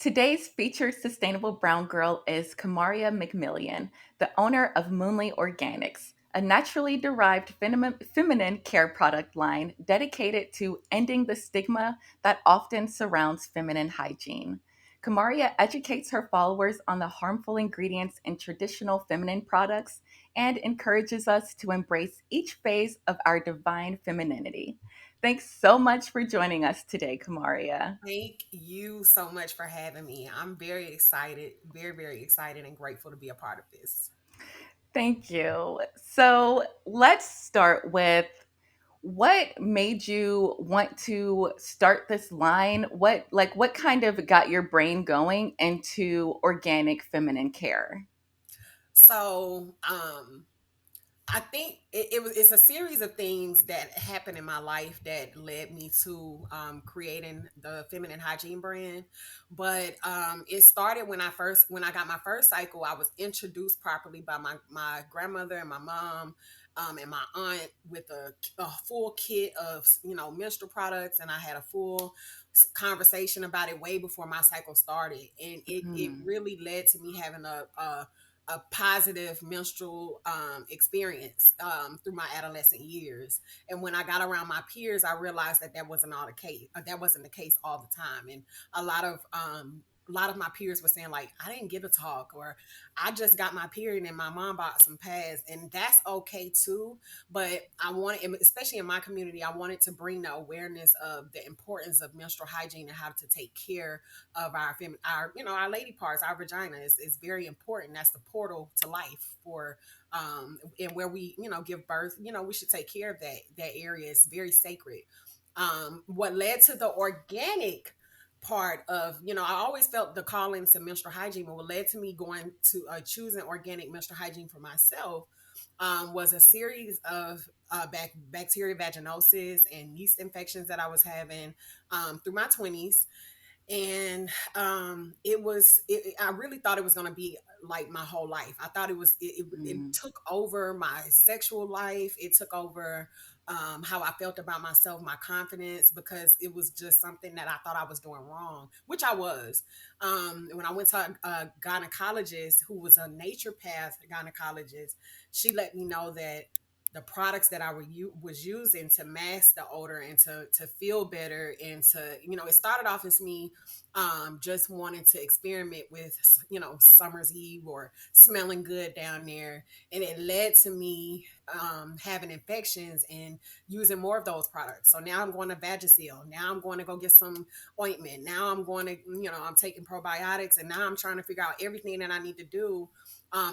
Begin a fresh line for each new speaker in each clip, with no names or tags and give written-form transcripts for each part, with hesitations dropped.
Today's featured sustainable brown girl is Kamaria McMillian, the owner of Moonly Organics, a naturally derived feminine care product line dedicated to ending the stigma that often surrounds feminine hygiene. Kamaria educates her followers on the harmful ingredients in traditional feminine products and encourages us to embrace each phase of our divine femininity. Thanks so much for joining us today, Kamaria.
Thank you so much for having me. I'm very excited, very, very excited and grateful to be a part of this.
Thank you. So let's start with what made you want to start this line? What kind of got your brain going into organic feminine care?
So, I think it's a series of things that happened in my life that led me to creating the feminine hygiene brand. But it started when I got my first cycle. I was introduced properly by my grandmother and my mom. And my aunt with a full kit of menstrual products, and I had a full conversation about it way before my cycle started, and it
Hmm.
really led to me having a positive menstrual experience through my adolescent years. And when I got around my peers, I realized that that wasn't all the case. That wasn't the case all the time. And a lot of a lot of my peers were saying like, I didn't get a talk, or I just got my period and my mom bought some pads, and that's okay too. But I wanted, especially in my community, I wanted to bring the awareness of the importance of menstrual hygiene and how to take care of our our lady parts, our vagina is very important. That's the portal to life for and where we give birth. We should take care of that area. It's very sacred. What led to the organic part of, I always felt the calling to menstrual hygiene, but what led to me going to choosing organic menstrual hygiene for myself was a series of bacteria vaginosis and yeast infections that I was having through my 20s. And I really thought it was going to be like my whole life. I thought it
Hmm.
took over my sexual life. It took over how I felt about myself, my confidence, because it was just something that I thought I was doing wrong, which I was. When I went to a gynecologist who was a naturopath gynecologist, she let me know that the products that was using to mask the odor and to feel better, and to, it started off as me just wanting to experiment with, summer's eve or smelling good down there, and it led to me having infections and using more of those products. So now I'm going to Vagisil. Now I'm going to go get some ointment. Now I'm going to, I'm taking probiotics, and now I'm trying to figure out everything that I need to do,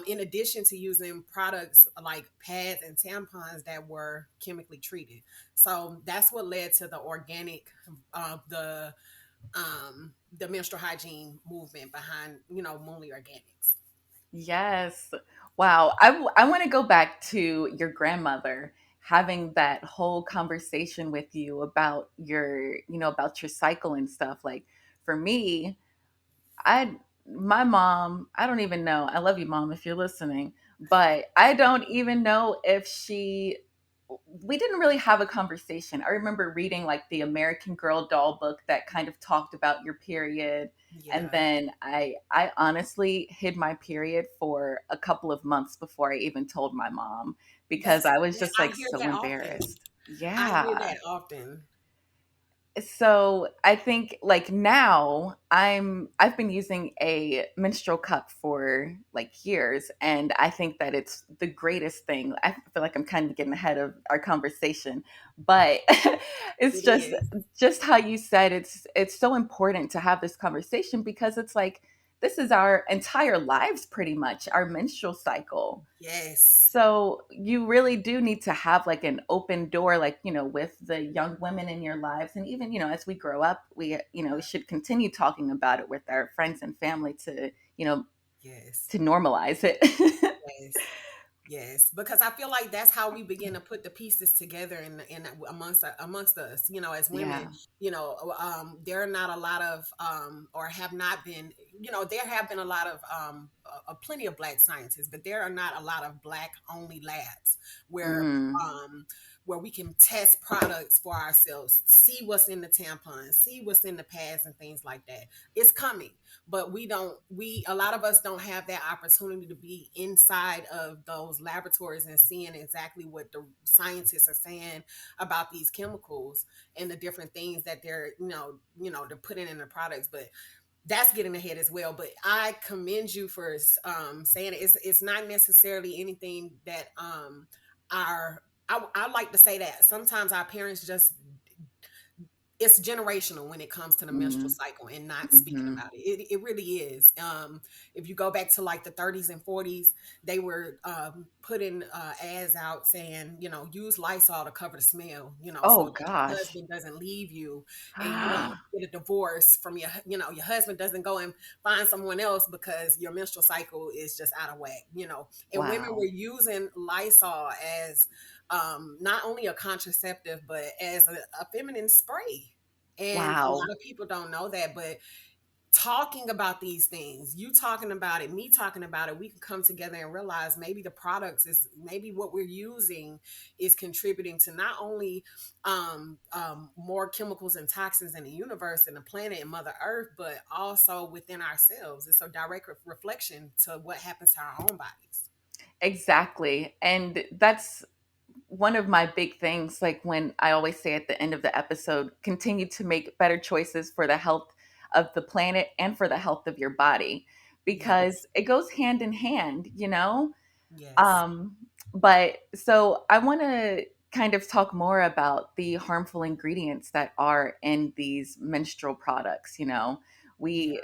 in addition to using products like pads and tampons that were chemically treated. So that's what led to the organic, the menstrual hygiene movement behind, Moonly Organics.
Yes. Wow. I want to go back to your grandmother having that whole conversation with you about about your cycle and stuff. Like for me, I my mom, I don't even know. I love you, mom, if you're listening, but I don't even know if she we didn't really have a conversation. I remember reading like the American Girl doll book that kind of talked about your period, and
Yeah.
then I honestly hid my period for a couple of months before I even told my mom because I was just
I
like
hear
so
that often.
embarrassed.
I hear
Yeah.
that often.
So I think like now I've been using a menstrual cup for like years, and I think that it's the greatest thing. I feel like I'm kind of getting ahead of our conversation, but it's
It
just
is.
how you said it's so important to have this conversation because it's like this is our entire lives pretty much, our menstrual cycle.
Yes.
So you really do need to have like an open door, like, with the young women in your lives. And even, as we grow up, we should continue talking about it with our friends and family you know,
Yes.
to normalize it.
Yes. Yes, because I feel like that's how we begin to put the pieces together in amongst us. As women,
Yeah.
there are not a lot of, or have not been. There have been a lot of, plenty of Black scientists, but there are not a lot of Black only labs where
Mm.
um, where we can test products for ourselves, see what's in the tampons, see what's in the pads and things like that. It's coming, but a lot of us don't have that opportunity to be inside of those laboratories and seeing exactly what the scientists are saying about these chemicals and the different things that they're, they're putting in the products. But that's getting ahead as well. But I commend you for saying it. It's not necessarily anything that our I like to say that sometimes our parents just, it's generational when it comes to the menstrual
Mm-hmm.
cycle and not speaking
Mm-hmm.
about it. It really is. If you go back to like the 30s and 40s, they were putting ads out saying, use Lysol to cover the smell, so
Oh
that your
gosh.
husband doesn't leave you and you don't get a divorce from your husband doesn't go and find someone else because your menstrual cycle is just out of whack. And women were
Wow.
using Lysol as not only a contraceptive, but as a feminine spray. And a lot
Wow.
of people don't know that, but talking about these things, you talking about it, me talking about it, we can come together and realize maybe the products is maybe what we're using is contributing to not only more chemicals and toxins in the universe and the planet and Mother Earth, but also within ourselves. It's a direct reflection to what happens to our own bodies.
Exactly. And that's one of my big things, like when I always say at the end of the episode, continue to make better choices for the health of the planet and for the health of your body, because
Yes.
it goes hand in hand, you know?
Yes.
Um, but so I want to kind of talk more about the harmful ingredients that are in these menstrual products.
Yeah.
We,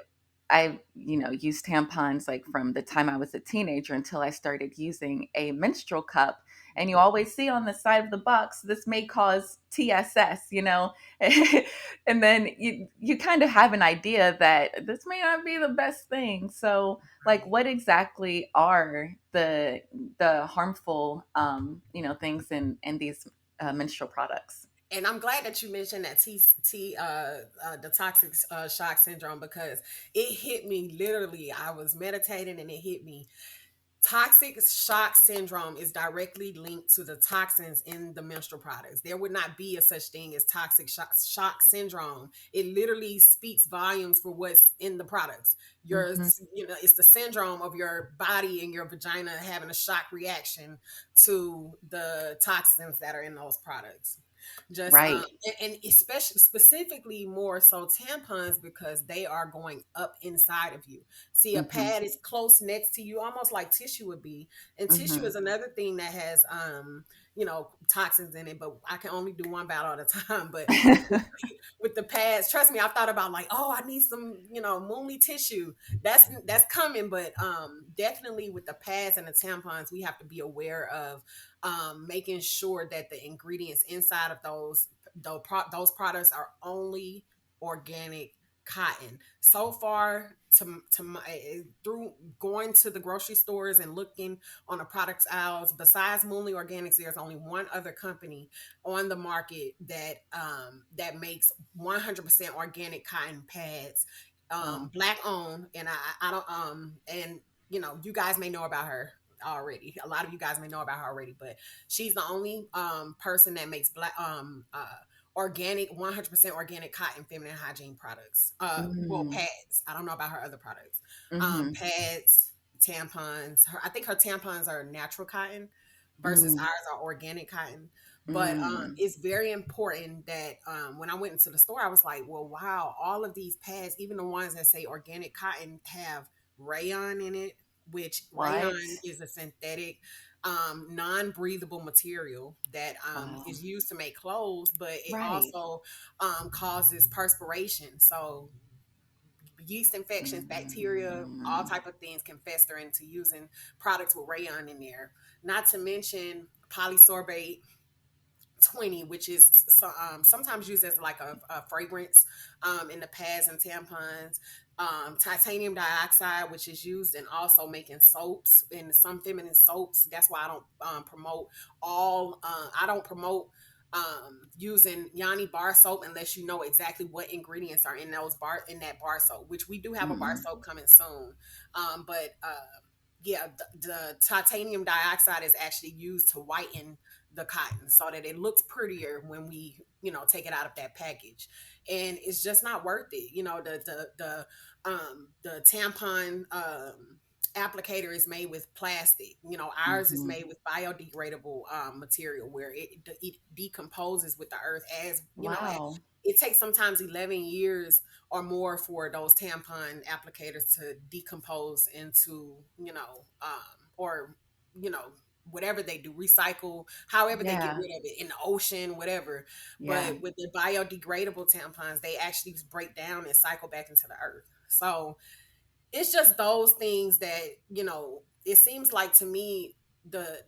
I, used tampons like from the time I was a teenager until I started using a menstrual cup. And you always see on the side of the box, this may cause TSS. And then you kind of have an idea that this may not be the best thing. So, like,
Right.
what exactly are the harmful things in these menstrual products?
And I'm glad that you mentioned that the toxic shock syndrome, because it hit me literally. I was meditating and it hit me. Toxic shock syndrome is directly linked to the toxins in the menstrual products. There would not be a such thing as toxic shock syndrome. It literally speaks volumes for what's in the products.
Hmm.
It's the syndrome of your body and your vagina having a shock reaction to the toxins that are in those products. Just
Right.
and especially specifically more so tampons, because they are going up inside of you. See, a
Hmm.
pad is close next to you, almost like tissue would be. And tissue
Hmm.
is another thing that has toxins in it, but I can only do one battle at a time. But with the pads, trust me, I've thought about like, oh, I need some, moonly tissue. That's coming, but definitely with the pads and the tampons, we have to be aware of making sure that the ingredients inside of those products are only organic cotton. So far, through going to the grocery stores and looking on the products aisles, besides Moonly Organics, there's only one other company on the market that makes 100% organic cotton pads,
Wow.
black owned. And I don't and you guys may know about her already. A lot of you guys may know about her already, but she's the only person that makes black organic 100% organic cotton feminine hygiene products. Well,
Mm-hmm.
pads. I don't know about her other products.
Mm-hmm.
Pads, tampons. I think her tampons are natural cotton versus ours are organic cotton. But
Mm-hmm.
it's very important that when I went into the store, I was like, well, wow, all of these pads, even the ones that say organic cotton, have rayon in it, which
What?
rayon is a synthetic non-breathable material that
Wow.
is used to make clothes, but it
Right.
also causes perspiration. So yeast infections, bacteria, all
Mm-hmm.
type of things can fester into using products with rayon in there. Not to mention polysorbate 20, which is sometimes used as like a fragrance in the pads and tampons. Titanium dioxide, which is used in also making soaps and some feminine soaps. That's why I don't promote I don't promote using Yanni bar soap unless you know exactly what ingredients are in that bar soap, which we do have a bar
Mm-hmm.
soap coming soon. But yeah, the titanium dioxide is actually used to whiten the cotton so that it looks prettier when we, take it out of that package. And it's just not worth it. The tampon applicator is made with plastic. Ours is
Hmm.
made with biodegradable material where it decomposes with the earth, as
Wow.
it takes sometimes 11 years or more for those tampon applicators to decompose into, or, you know, whatever they do, recycle, however they get
Yeah.
rid of it in the ocean, whatever.
Yeah.
But with the biodegradable tampons, they actually break down and cycle back into the earth. So it's just those things that, it seems like to me, the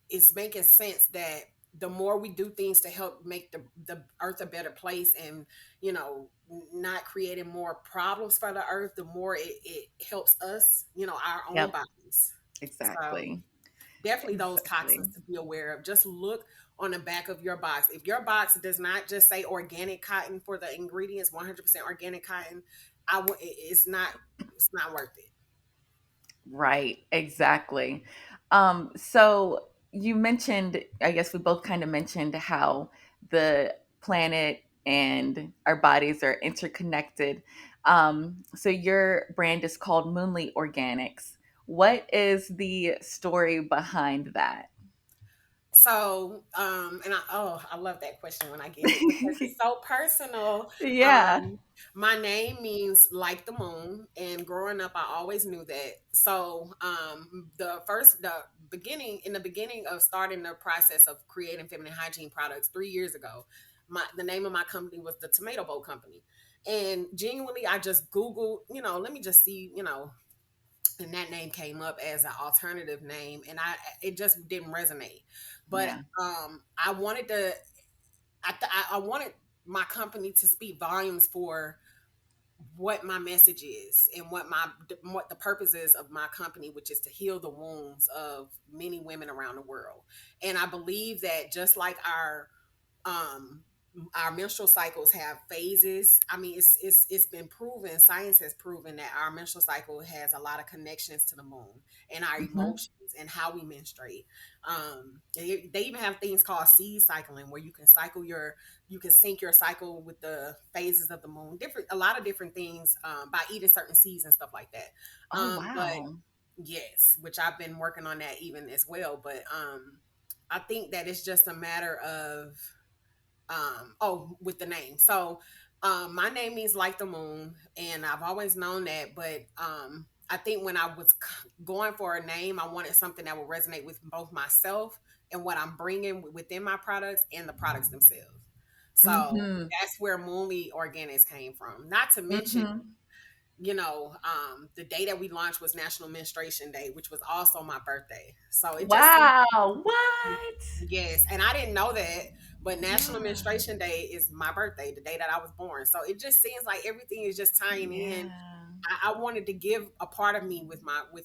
it's making sense that the more we do things to help make the earth a better place, and not creating more problems for the earth, the more it helps us, our own
Yep.
bodies. So
Exactly.
definitely those
Exactly.
toxins to be aware of. Just look on the back of your box. If your box does not just say organic cotton for the ingredients, 100% organic cotton, it's not worth it.
Right, exactly. So you mentioned, I guess we both kind of mentioned how the planet and our bodies are interconnected. So your brand is called Moonly Organics. What is the story behind that?
So, I love that question when I get it because it's so personal.
Yeah,
Um, my name means like the moon, and growing up, I always knew that. So, in the beginning of starting the process of creating feminine hygiene products 3 years ago, the name of my company was the Tomato Bowl Company, and genuinely, I just Googled, let me just see, and that name came up as an alternative name, and it just didn't resonate. But
yeah.
I wanted to I wanted my company to speak volumes for what my message is, and what the purpose is of my company, which is to heal the wounds of many women around the world. And I believe that just like um our menstrual cycles have phases. I mean, it's been proven, science has proven that our menstrual cycle has a lot of connections to the moon and our
Hmm.
emotions and how we menstruate. They even have things called seed cycling, where you can sync your cycle with the phases of the moon, different a lot of different things, by eating certain seeds and stuff like that.
Oh,
But
wow.
yes, which I've been working on that even as well. But I think that it's just a matter of, with the name. So my name means like the moon, and I've always known that. But I think when I was going for a name, I wanted something that would resonate with both myself and what I'm bringing within my products and the products themselves. So
Hmm.
that's where Moonly Organics came from. Not to mention,
Hmm.
the day that we launched was National Menstruation Day, which was also my birthday. So it just seemed,
Wow. What?
yes, and I didn't know that, but National
Yeah.
Menstruation Day is my birthday, the day that I was born. So it just seems like everything is just tying in.
Yeah.
I wanted to give a part of me with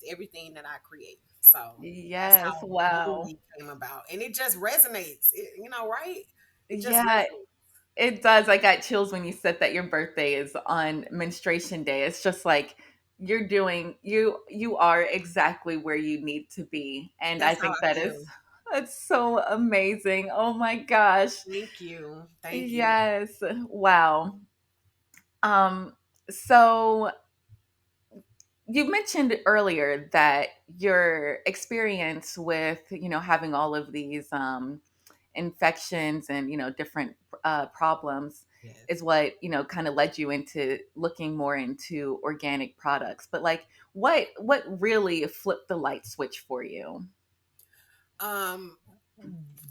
everything that I create. So that's
Yes.
how
Wow.
Movie came about, and it just resonates. Right? It just
Yeah,
resonates.
it does. I got chills when you said that your birthday is on menstruation day. It's just like you are exactly where you need to be. And I
That's how
think
I
that is
feel.
that's so amazing. Oh my gosh.
Thank you. Thank you.
Yes. Wow. Um so you mentioned earlier that your experience with, having all of these infections and different problems
Yes.
is what kind of led you into looking more into organic products. But like, what really flipped the light switch for you?
Um,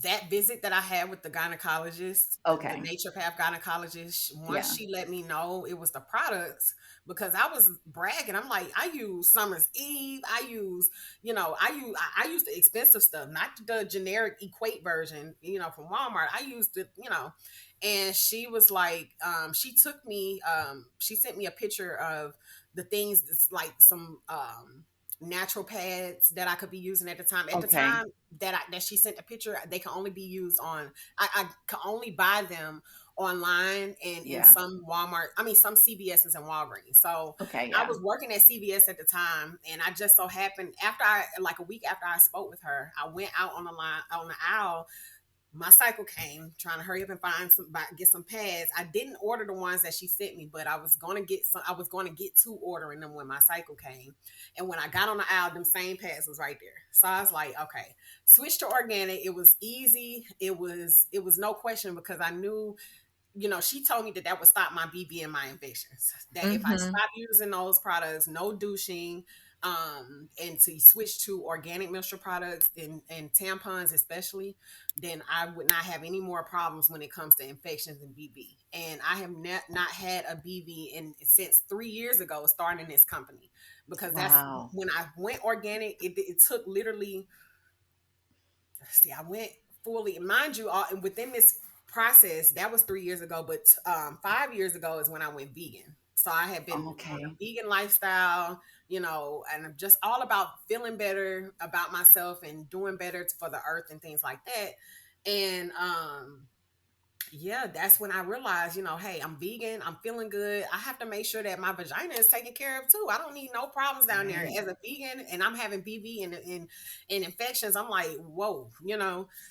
that visit that I had with the gynecologist, the
Okay.
naturopath gynecologist, once
Yeah.
she let me know it was the products, because I was bragging. I'm like, I use Summer's Eve. I use the expensive stuff, not the generic equate version, from Walmart. I used it, and she was like, she sent me a picture of the things that's like some natural pads that I could be using at the time. At the
Okay.
time that she sent a picture, they can only be used on. I can only buy them online and in
Yeah.
some Walmart, I mean some CVS's and Walgreens. So
Okay.
I
Yeah.
was working at CVS at the time, and I just so happened after I like a week after I spoke with her, I went out on the line on the aisle. My cycle came, trying to hurry up and find some, get some pads. I didn't order the ones that she sent me, but I was going to get some. I was going to get to ordering them when my cycle came, and when I got on the aisle, them same pads was right there. So I was like, okay, switch to organic. It was easy. It was no question because I knew, she told me that that would stop my BB and my infections. That if I
Mm-hmm.
stop using those products, no douching, and to switch to organic menstrual products and tampons especially, then I would not have any more problems when it comes to infections and BB. And I have not had a BB since 3 years ago, starting this company, because that's
Wow.
when I went organic. It took literally, see, I went fully, mind you, all within this process. That was 3 years ago, but 5 years ago is when I went vegan. So I had been on a
Okay.
vegan lifestyle, and I'm just all about feeling better about myself and doing better for the earth and things like that. And yeah, that's when I realized, hey, I'm vegan, I'm feeling good. I have to make sure that my vagina is taken care of too. I don't need no problems down there
Right.
as a vegan, and I'm having BV and infections.. I'm like, whoa.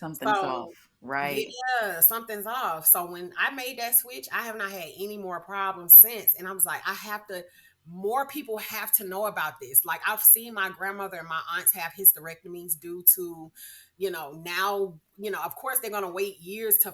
Something's
So
off. Right.
yeah, something's off. So when I made that switch, I have not had any more problems since. And I was like, more people have to know about this. Like, I've seen my grandmother and my aunts have hysterectomies due to, now, of course they're going to wait years to,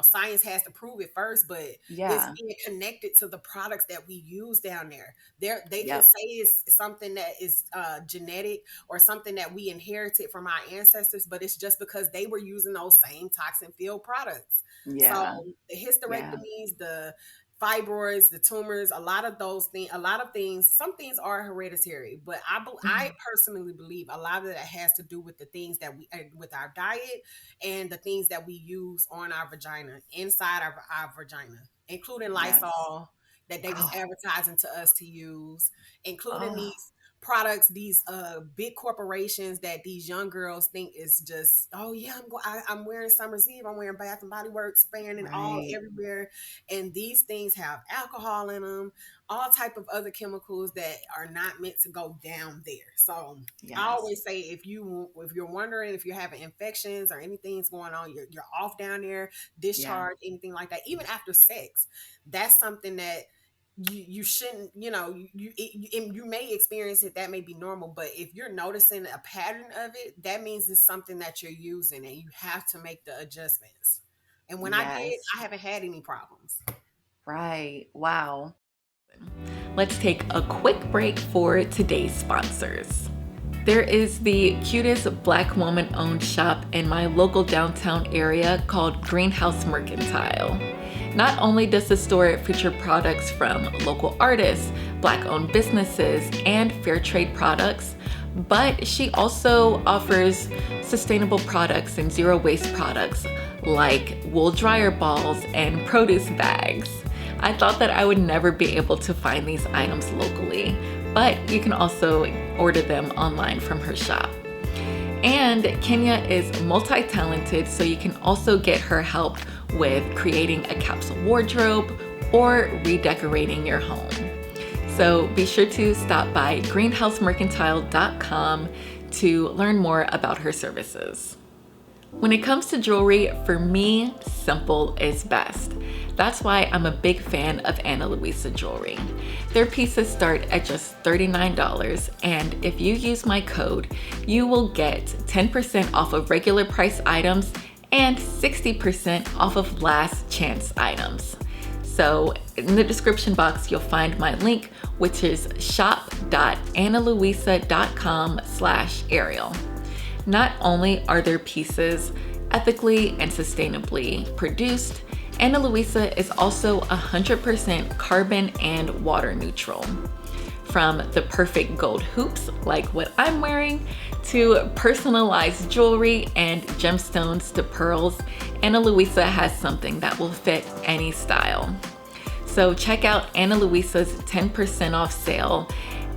science has to prove it first, but it's
Yeah.
being connected to the products that we use down there. They can
Yep.
say it's something that is genetic or something that we inherited from our ancestors, but it's just because they were using those same toxin filled products. So
Yeah.
the
Yeah.
hysterectomies, the fibroids, the tumors, a lot of those things, a lot of things, some things are hereditary, but I
Mhm.
personally believe a lot of that has to do with the things that we, with our diet and the things that we use on our vagina, inside our vagina, including
Yes.
Lysol that they was
Oh.
advertising to us to use, including
Oh.
these products, these big corporations that these young girls think is just, oh yeah, I'm wearing Summer's Eve, I'm wearing Bath and Body Works, spraying it all
Right.
everywhere, and these things have alcohol in them, all type of other chemicals that are not meant to go down there. So I
Yes.
always say, if you're wondering if you're having infections or anything's going on, you're off down there,
Yeah.
discharge, anything like that, even after sex, that's something that you shouldn't, you may experience it, that may be normal, but if you're noticing a pattern of it, that means it's something that you're using and you have to make the adjustments. And when I did,
Yes.
I haven't had any problems.
Right. Wow. Let's take a quick break for today's sponsors. There is the cutest Black woman owned shop in my local downtown area called Greenhouse Mercantile. Not only does the store feature products from local artists, Black owned businesses, and fair trade products, but she also offers sustainable products and zero waste products like wool dryer balls and produce bags. I thought that I would never be able to find these items locally, but you can also order them online from her shop. And Kenya is multi-talented, so you can also get her help with creating a capsule wardrobe or redecorating your home. So be sure to stop by greenhousemercantile.com to learn more about her services. When it comes to jewelry, for me, simple is best. That's why I'm a big fan of Ana Luisa jewelry. Their pieces start at just $39, and if you use my code, you will get 10% off of regular price items and 60% off of last chance items. So in the description box, you'll find my link, which is shop.analuisa.com/Ariel. Not only are their pieces ethically and sustainably produced, Ana Luisa is also 100% carbon and water neutral. From the perfect gold hoops, like what I'm wearing, to personalized jewelry and gemstones to pearls, Ana Luisa has something that will fit any style. So check out Ana Luisa's 10% off sale,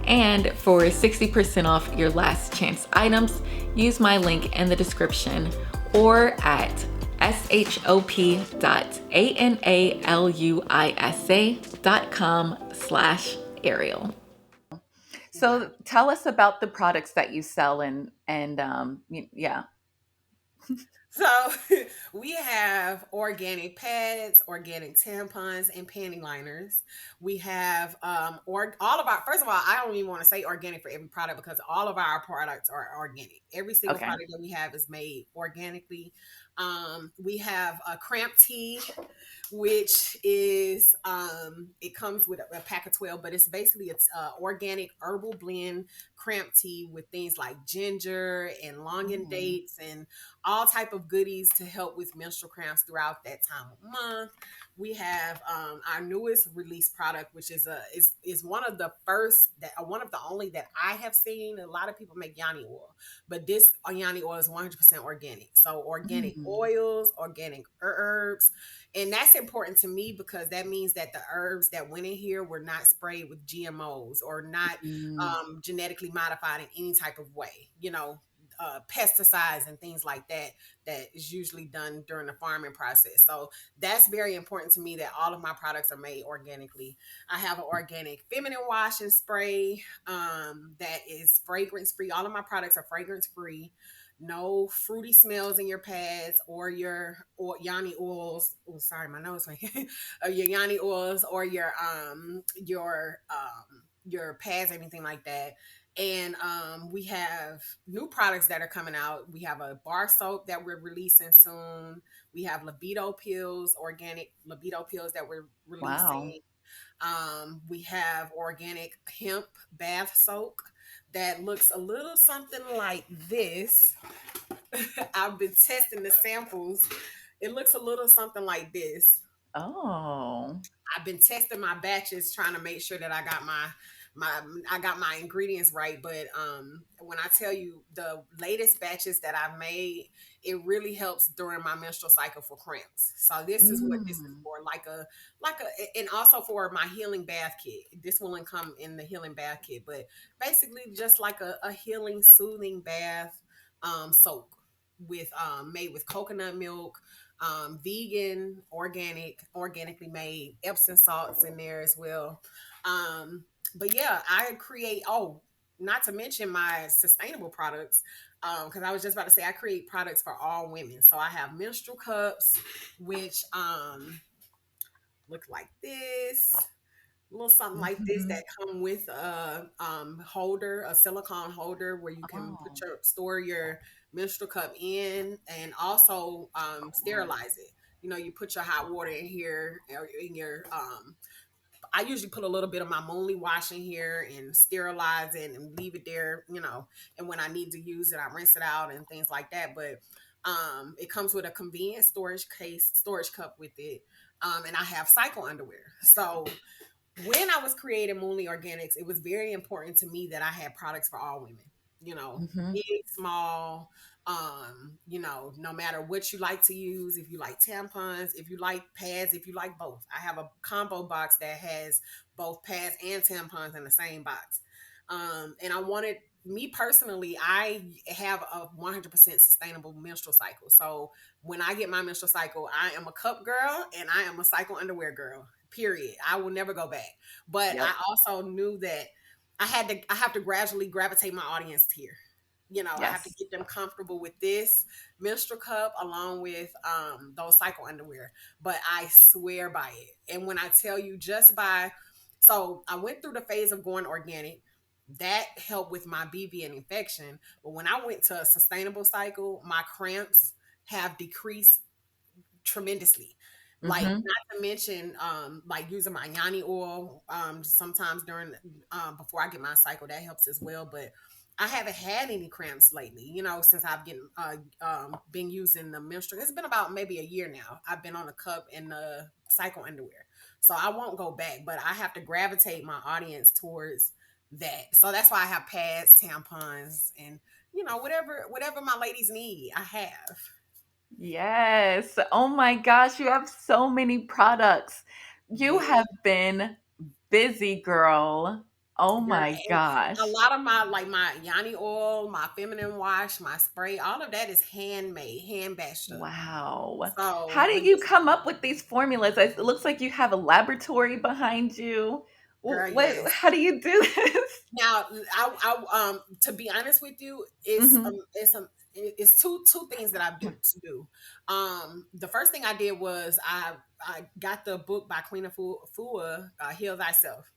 and for 60% off your last chance items, use my link in the description or at shop.analuisa.com/Ariel.
Wow.
So tell us about the products that you sell and yeah.
So we have organic pads, organic tampons, and panty liners. We have or all of our, first of all, I don't even want to say organic for every product because all of our products are organic. Every single
Okay.
product that we have is made organically. We have a cramp tea, which is it comes with a pack of 12, but it's basically it's organic herbal blend cramp tea with things like ginger and longan
Mm.
dates and all type of goodies to help with menstrual cramps throughout that time of month. We have our newest release product, which is one of the first that one of the only that I have seen. A lot of people make yanni oil, but this yanni oil is 100% organic. So organic
Mm.
oils, organic herbs, and that's important to me because that means that the herbs that went in here were not sprayed with GMOs or not
Mm.
genetically modified in any type of way. Pesticides and things like that that is usually done during the farming process. So that's very important to me that all of my products are made organically. I have an organic feminine wash and spray that is fragrance free. All of my products are fragrance free. No fruity smells in your pads or yanni oils. Oh, sorry, my nose went. Or your yanni oils or your pads, anything like that. And we have new products that are coming out. We have a bar soap that we're releasing soon. We have libido pills, organic libido pills that we're
Wow.
releasing. We have organic hemp bath soak that looks a little something like this. I've been testing the samples. It looks a little something like this.
Oh.
I've been testing my batches, trying to make sure that I got my ingredients right. But when I tell you the latest batches that I've made, it really helps during my menstrual cycle for cramps. So this is what this is
Mm.
for, and also for my healing bath kit. This will come in the healing bath kit, but basically just like a healing, soothing bath soak with made with coconut milk, vegan, organic, organically made, Epsom salts in there as well. But yeah, I create. Oh, not to mention my sustainable products. Because I was just about to say I create products for all women. So I have menstrual cups, which look like this, a little something like this
Mhm.
that come with a holder, a silicone holder where you can
Oh,
store your menstrual cup in, and also
cool.
sterilize it. You put your hot water in here, or in your I usually put a little bit of my Moonly wash in here and sterilize it and leave it there, and when I need to use it, I rinse it out and things like that. But it comes with a convenient storage cup with it. And I have cycle underwear. So when I was creating Moonly Organics, it was very important to me that I had products for all women.
Mhm.
Big, small, no matter what you like to use, if you like tampons, if you like pads, if you like both. I have a combo box that has both pads and tampons in the same box. And I wanted me personally, I have a 100% sustainable menstrual cycle. So when I get my menstrual cycle, I am a cup girl and I am a cycle underwear girl. Period. I will never go back. But I
Yep.
also knew that I have to gradually gravitate my audience here. I have to
Yes.
get them comfortable with this menstrual cup along with those cycle underwear. But I swear by it. And when I tell you so I went through the phase of going organic. That helped with my BV and infection. But when I went to a sustainable cycle, my cramps have decreased tremendously. Like,
Mhm.
not to mention like using my yanni oil sometimes during before I get my cycle, that helps as well. But I haven't had any cramps lately, since I've been using the menstrual. It's been about maybe a year now. I've been on the cup and the cycle underwear. So I won't go back, but I have to gravitate my audience towards that. So that's why I have pads, tampons, and whatever my ladies need, I have.
Yes. Oh my gosh, you have so many products. You
Yeah.
have been busy, girl. Oh
Girl,
my
and a
gosh.
lot of my like my Yanni oil, my feminine wash, my spray, all of that is handmade, hand batched up.
Wow.
So
How did
when
you
you,
come up with these formulas? It looks like you have a laboratory behind you.
girl,
What
yes.
how do you do this?
Now, to be honest with you,
Mhm.
it's two things that I do to do. The first thing I did was I got the book by Queen of Fua, Heal Thyself.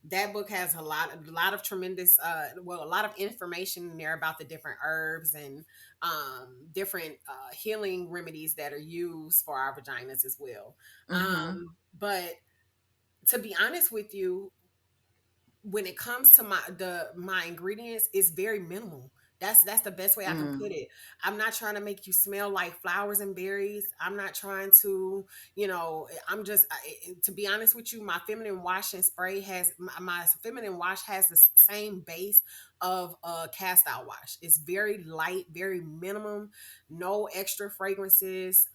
That book has a lot of tremendous a lot of information in there about the different herbs and different healing remedies that are used for our vaginas as well.
Mhm.
But to be honest with you, when it comes to my ingredients, it's very minimal. That's the best way I can put
Mm.
it. I'm not trying to make you smell like flowers and berries. I'm not trying to, I'm just to be honest with you, my feminine wash and spray has my feminine wash has the same base of a cast out wash. It's very light, very minimum, no extra fragrances,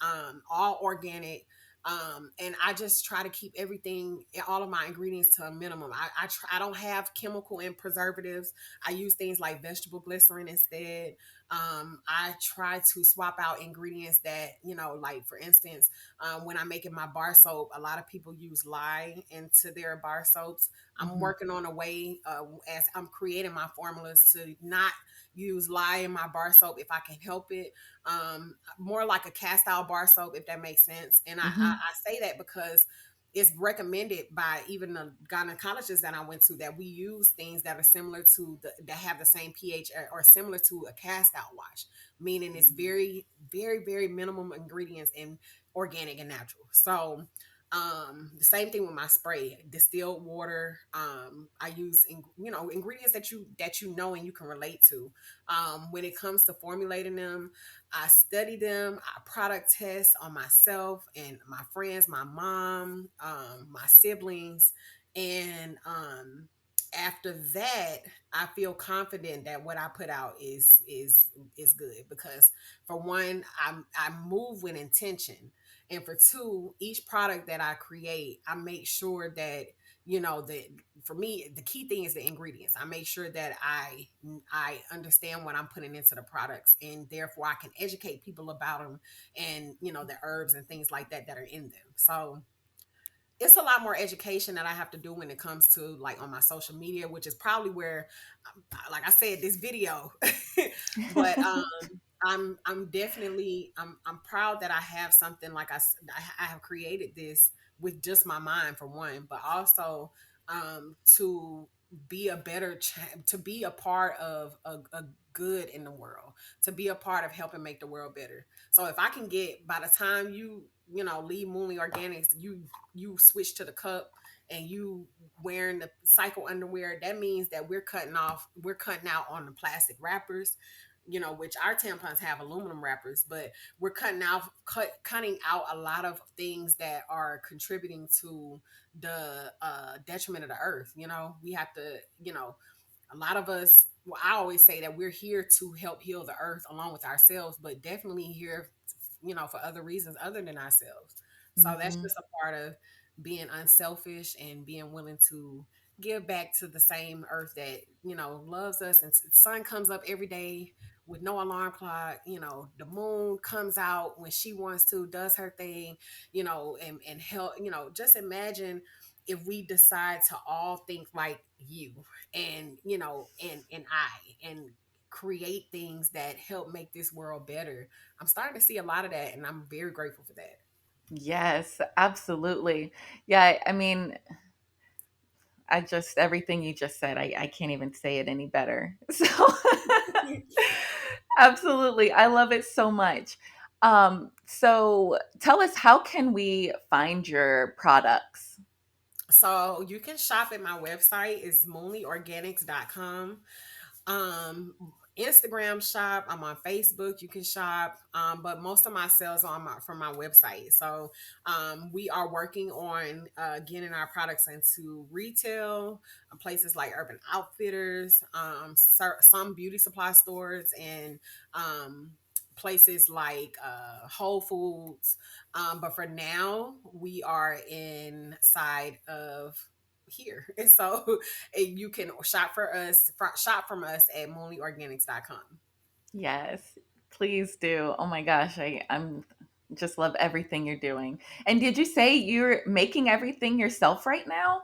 all organic. And I just try to keep everything, all of my ingredients to a minimum. I don't have chemical and preservatives. I use things like vegetable glycerin instead. I try to swap out ingredients that, like for instance, when I'm making my bar soap, a lot of people use lye into their bar soaps. I'm
Mhm.
working on a way, as I'm creating my formulas, to not use lye in my bar soap if I can help it. More like a cast out bar soap, if that makes sense. And
Mhm.
I say that because it's recommended by even the gynecologists that I went to, that we use things that are similar to that have the same pH, or similar to a cast out wash, meaning it's very, very, very minimum ingredients and organic and natural. So the same thing with my spray, distilled water. I use ingredients that you know and you can relate to. When it comes to formulating them, I study them, I product test on myself and my friends, my mom, my siblings, and after that, I feel confident that what I put out is good, because for one, I move with intention, and for two, each product that I create, I make sure that, that for me the key thing is the ingredients. I make sure that I understand what I'm putting into the products, and therefore I can educate people about them, and the herbs and things like that are in them. So it's a lot more education that I have to do when it comes to like on my social media, which is probably where, like I said, this video. But I'm definitely I'm proud that I have something like I have created this with just my mind for one, but also to be a to be a part of a good in the world, to be a part of helping make the world better. So if I can get, by the time leave Moonly Organics, you switch to the cup and you wearing the cycle underwear, that means that we're cutting out on the plastic wrappers, which our tampons have aluminum wrappers, but we're cutting out a lot of things that are contributing to the detriment of the earth. We have to, a lot of us, well, I always say that we're here to help heal the earth along with ourselves, but definitely here, for other reasons other than ourselves. So that's
Mhm.
just a part of being unselfish and being willing to give back to the same earth that, loves us. And sun comes up every day with no alarm clock. The moon comes out when she wants to, does her thing, and help, just imagine if we decide to all think like you, and and create things that help make this world better. I'm starting to see a lot of that, and I'm very grateful for that.
Yes, absolutely. Yeah, I mean, I just everything you just said, I can't even say it any better. So absolutely. I love it so much. So tell us, how can we find your products?
So you can shop at my website. It's moonlyorganics.com. Instagram shop. I'm on Facebook. You can shop. But most of my sales are from my website. So we are working on getting our products into retail, places like Urban Outfitters, some beauty supply stores, and places like Whole Foods. But for now, we are inside of. here. And so you can shop from us at moonlyorganics.com.
Yes, please do. Oh my gosh, I'm just love everything you're doing. And did you say you're making everything yourself right now?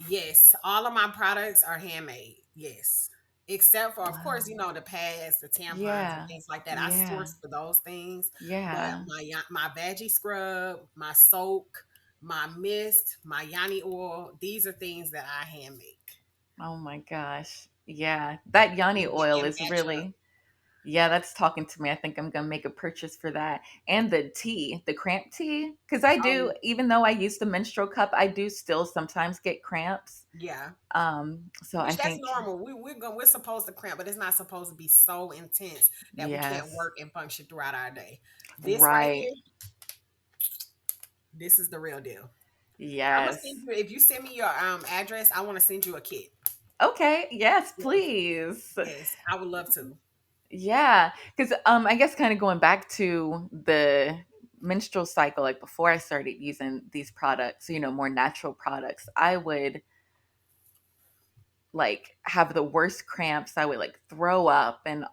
Yes, all of my products are handmade. Yes. Except for, of course,
Wow.
the pads, the tampons, and
Yeah.
things like that. I
Yeah.
source for those things. But
Yeah.
my veggie scrub, my soak, my mist, my yanni oil, these are things that I hand make
Oh my gosh. Yeah. That yoni oil
and
is
batch up.
really, yeah, that's talking to me. I think I'm gonna make a purchase for that. And the tea, the cramp tea. Because I do,
Oh,
even though I use the menstrual cup, I do still sometimes get cramps.
yeah.
So I
Which that's
think,
normal. We're supposed to cramp, but it's not supposed to be so intense that we can't
yes,
work and function throughout our day. This right
right.
here, this is the real deal. I'm gonna send
Yes.
you, if you send me your address, I want to send you a kit.
Okay. Yes,
Yes,
please.
yes, I would love to.
Yeah. Because I guess kind of going back to the menstrual cycle, like before I started using these products, more natural products, I would like have the worst cramps. I would like throw up and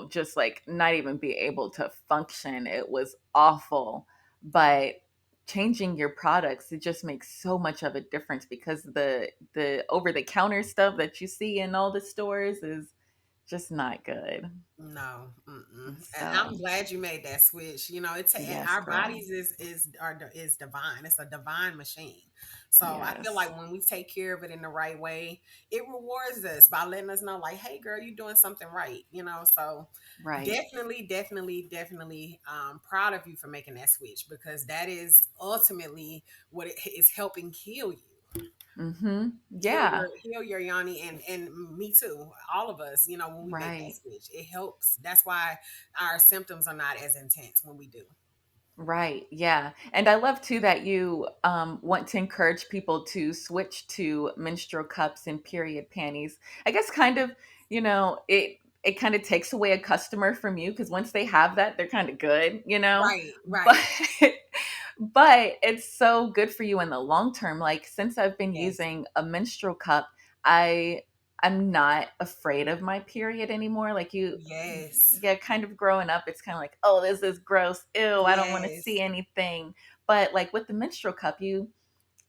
just like not even be able to function. It was awful. But changing your products, it just makes so much of a difference because the over the counter stuff that you see in all the stores is just not good.
No, mm-mm. And I'm
So,
glad you made that switch.
yes,
Our
girl.
bodies is divine. It's a divine machine. So I feel
Yes.
like when we take care of it in the right way, it rewards us by letting us know, like, "Hey, girl, you're doing something right." So
Right.
definitely, definitely, definitely, proud of you for making that switch because that is ultimately what it is helping heal you.
Mhm.
heal
Yeah.
your heal your yanni, and me too, all of us, when we make that
Right.
switch, it helps. That's why our symptoms are not as intense when we do.
Right. Yeah. And I love too that you want to encourage people to switch to menstrual cups and period panties. I guess kind of, it kind of takes away a customer from you because once they have that, they're kind of good.
Right,
But
right.
but it's so good for you in the long term. Like since I've been
Yes,
using a menstrual cup, I I'm not afraid of my period anymore. Like
yes,
yeah, kind of growing up, it's kind of like, oh, this is gross. Ew, I don't want to see
yes,
anything. But like with the menstrual cup, you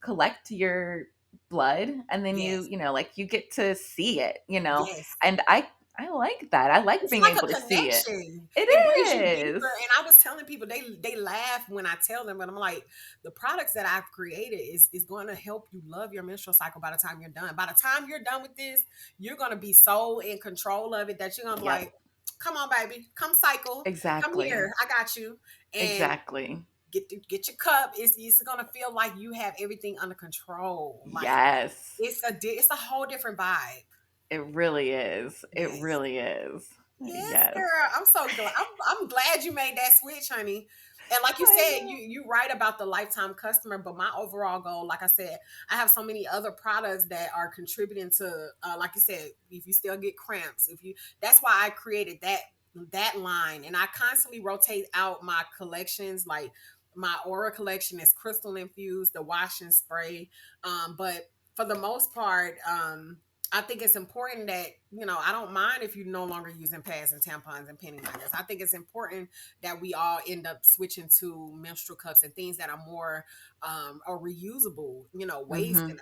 collect your blood and then
yes,
like you get to see it.
yes.
And I like that. I like
It's
being
like
able
a
to see it.
connection.
It
It brings you
is.
deeper. And I was telling people, they laugh when I tell them, but I'm like, the products that I've created is going to help you love your menstrual cycle by the time you're done. By the time you're done with this, you're going to be so in control of it that you're going to be
Yep.
like, come on, baby, come cycle, come
Exactly.
here, I got you, and
Exactly.
get your cup. It's going to feel like you have everything under control. Like
Yes.
it's a whole different vibe.
It really is. It
Yes.
really is.
Yes,
Yes.
girl. I'm so glad. I'm glad you made that switch, honey. And like you
I
said,
know.
you right about the lifetime customer, but my overall goal, like I said, I have so many other products that are contributing to, like you said, if you still get cramps, if you, that's why I created that line, and I constantly rotate out my collections. Like my aura collection is crystal infused, the wash and spray, but for the most part, I think it's important that, I don't mind if you're no longer using pads and tampons and penny liners. I think it's important that we all end up switching to menstrual cups and things that are more or reusable, waste
Mhm.
and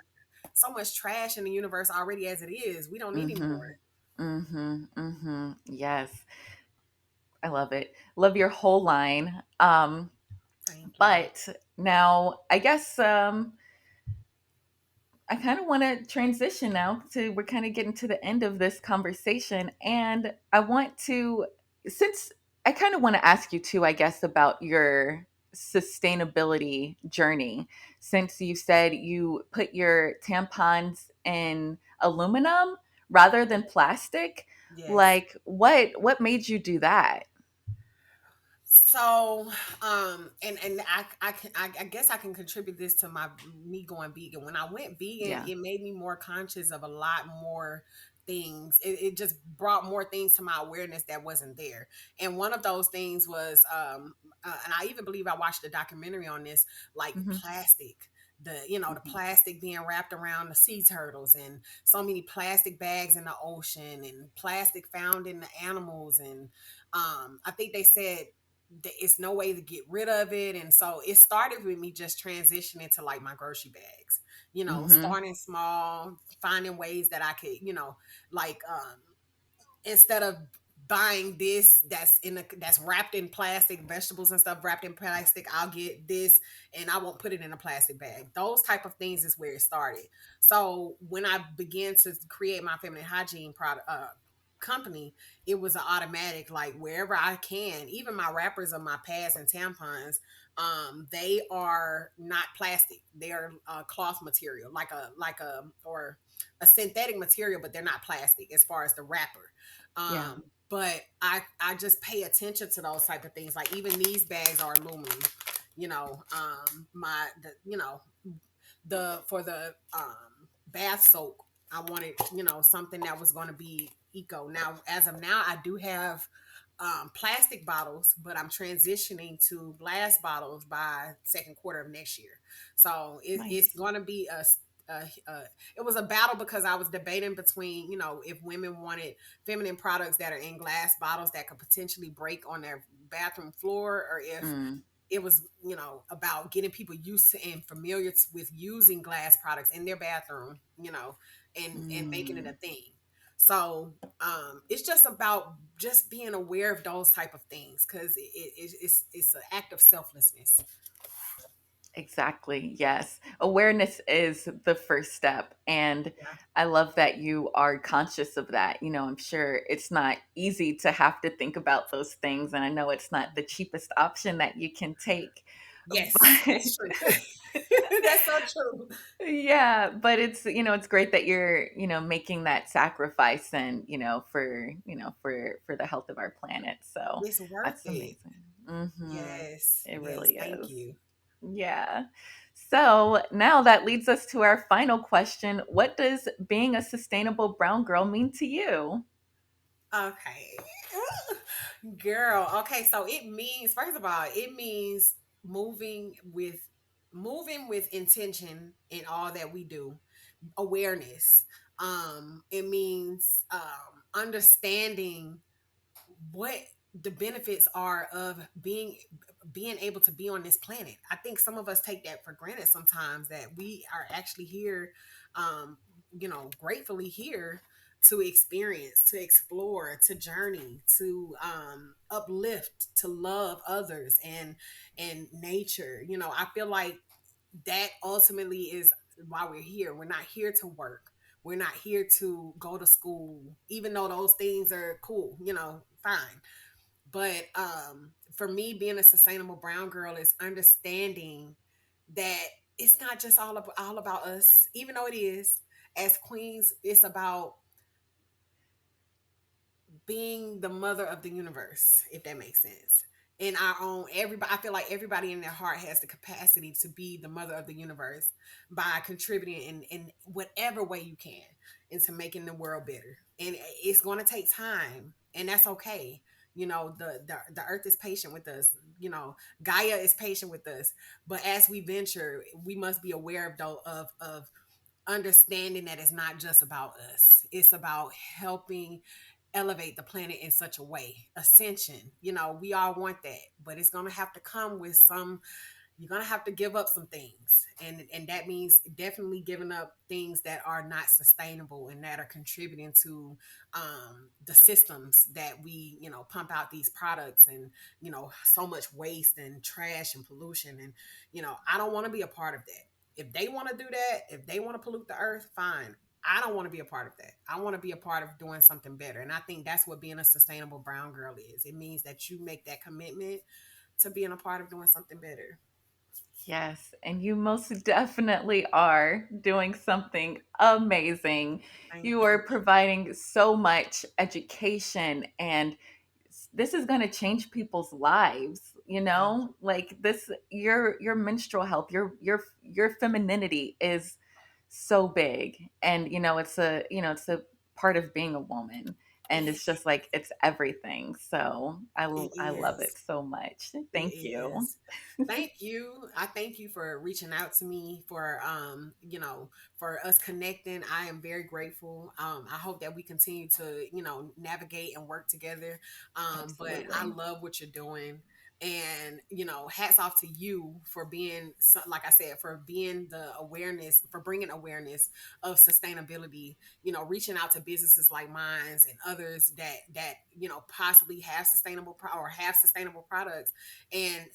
so much trash in the universe already as it is. We don't need any
Mhm.
more.
Mhm. Mhm. Yes. I love it. Love your whole line.
Thank you.
But now I guess I kind of want to transition now to we're kind of getting to the end of this conversation and I want to since I kind of want to ask you too I guess about your sustainability journey since you said you put your tampons in aluminum rather than plastic
Yes.
like what made you do that?
So, and I guess I can contribute this to my me going vegan. When I went vegan,
Yeah.
it made me more conscious of a lot more things. It just brought more things to my awareness that wasn't there. And one of those things was, and I even believe I watched a documentary on this, like
Mhm.
plastic. the plastic being wrapped around the sea turtles, and so many plastic bags in the ocean, and plastic found in the animals. And I think they said that it's no way to get rid of it. And so it started with me just transitioning to like my grocery bags,
Mm-hmm.
starting small, finding ways that I could, like instead of buying this that's wrapped in plastic, vegetables and stuff wrapped in plastic, I'll get this and I won't put it in a plastic bag. Those type of things is where it started. So when I began to create my feminine hygiene product company, it was an automatic, like wherever I can, even my wrappers of my pads and tampons, they are not plastic. They are cloth material, like a or a synthetic material, but they're not plastic as far as the wrapper.
Yeah.
But I just pay attention to those type of things. Like even these bags are aluminum. My the the for the bath soap, I wanted something that was going to be eco. Now, as of now, I do have plastic bottles, but I'm transitioning to glass bottles by second quarter of next year. So it's
Nice.
going to be it was a battle because I was debating between, if women wanted feminine products that are in glass bottles that could potentially break on their bathroom floor, or if
Mm.
it was, about getting people used to and familiar with using glass products in their bathroom, and making it a
Mm.
thing. So it's just about just being aware of those type of things, because it's an act of selflessness.
Exactly. Yes. Awareness is the first step. And
Yeah.
I love that you are conscious of that. I'm sure it's not easy to have to think about those things. And I know it's not the cheapest option that you can take.
Yes,
But
that's true. That's so true.
yeah, but it's great that you're, making that sacrifice and, for the health of our planet. So
It's worth
that's
it.
amazing. Mhm.
Yes,
It
yes.
really
Thank
is.
you.
Yeah. So now that leads us to our final question. What does being a sustainable brown girl mean to you?
Okay. Girl, okay, so it means, first of all, it means moving with intention in all that we do. Awareness. It means understanding what the benefits are of being able to be on this planet. I think some of us take that for granted sometimes, that we are actually here, gratefully here to experience, to explore, to journey, to uplift, to love others and nature. I feel like that ultimately is why we're here. We're not here to work. We're not here to go to school, even though those things are cool, fine. But for me, being a sustainable brown girl is understanding that it's not just all about us, even though it is. As queens, it's about being the mother of the universe, if that makes sense. In our own, everybody, I feel like everybody in their heart has the capacity to be the mother of the universe by contributing in whatever way you can into making the world better. And it's going to take time, and that's okay. The earth is patient with us. Gaia is patient with us. But as we venture, we must be aware of understanding that it's not just about us. It's about helping elevate the planet in such a way. Ascension, we all want that, but it's going to have to come with some. You're going to have to give up some things, and that means definitely giving up things that are not sustainable and that are contributing to the systems that we pump out these products, and so much waste and trash and pollution. And I don't want to be a part of that. If they want to do that, if they want to pollute the earth, fine. I don't want to be a part of that. I want to be a part of doing something better. And I think that's what being a sustainable brown girl is. It means that you make that commitment to being a part of doing something better.
Yes, and you most definitely are doing something amazing.
Thank
You
you.
are providing so much education, and this is going to change people's lives,
Yeah.
Like this, your menstrual health, your femininity is so big, and it's a part of being a woman. and it's just like it's everything. So
It
I love it
is.
so much.
It
Thank you.
is. Thank you. I thank you for reaching out to me for for us connecting. I am very grateful. I hope that we continue to, navigate and work together. But I
Absolutely.
love what you're doing. And hats off to you for being like I said, for being the awareness, for bringing awareness of sustainability, reaching out to businesses like mine and others that possibly have or have sustainable products, and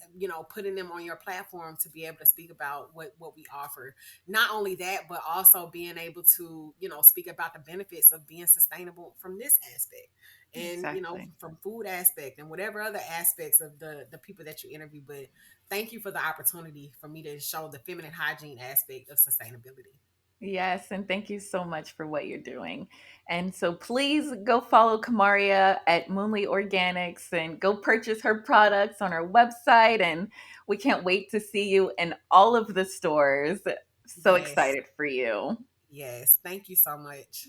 putting them on your platform to be able to speak about what we offer. Not only that, but also being able to speak about the benefits of being sustainable from this aspect, and
Exactly.
from food aspect and whatever other aspects of the people that you interview. But thank you for the opportunity for me to show the feminine hygiene aspect of sustainability.
Yes, and thank you so much for what you're doing. And so please go follow Kamaria at Moonly Organics and go purchase her products on her website. And we can't wait to see you in all of the stores. So
Yes.
excited for you.
Yes, thank you so much.